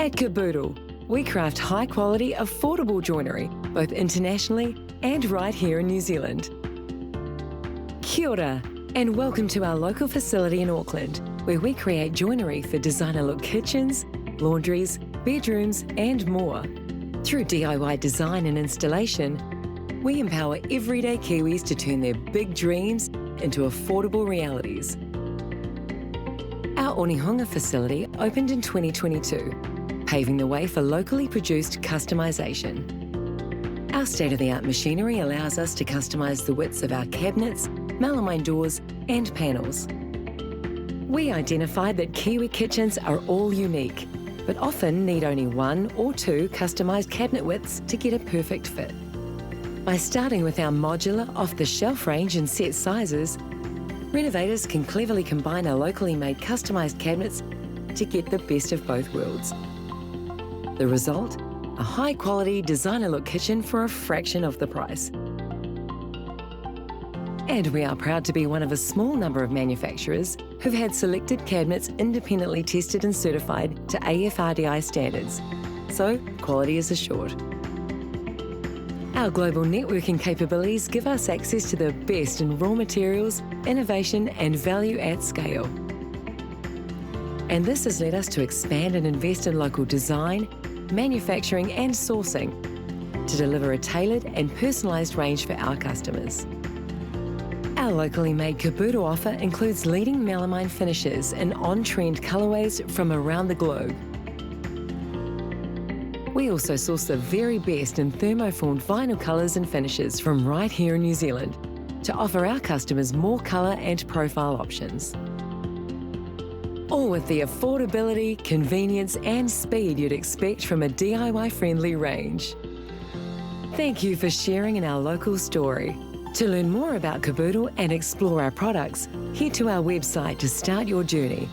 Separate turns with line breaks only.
At Kaboodle, we craft high-quality, affordable joinery, both internationally and right here in New Zealand. Kia ora, and welcome to our local facility in Auckland, where we create joinery for designer-look kitchens, laundries, bedrooms, and more. Through DIY design and installation, we empower everyday Kiwis to turn their big dreams into affordable realities. Our Onehunga facility opened in 2022, paving the way for locally produced customisation. Our state-of-the-art machinery allows us to customise the widths of our cabinets, melamine doors and panels. We identified that Kiwi kitchens are all unique, but often need only one or two customised cabinet widths to get a perfect fit. By starting with our modular off-the-shelf range in set sizes, renovators can cleverly combine our locally made customised cabinets to get the best of both worlds. The result? A high-quality, designer-look kitchen for a fraction of the price. And we are proud to be one of a small number of manufacturers who've had selected cabinets independently tested and certified to AFRDI standards, so quality is assured. Our global networking capabilities give us access to the best in raw materials, innovation and value at scale. And this has led us to expand and invest in local design, manufacturing and sourcing to deliver a tailored and personalised range for our customers. Our locally made Kaboodle offer includes leading melamine finishes in on-trend colourways from around the globe. We also source the very best in thermoformed vinyl colours and finishes from right here in New Zealand to offer our customers more colour and profile options. All with the affordability, convenience and speed you'd expect from a DIY-friendly range. Thank you for sharing in our local story. To learn more about Kaboodle and explore our products, head to our website to start your journey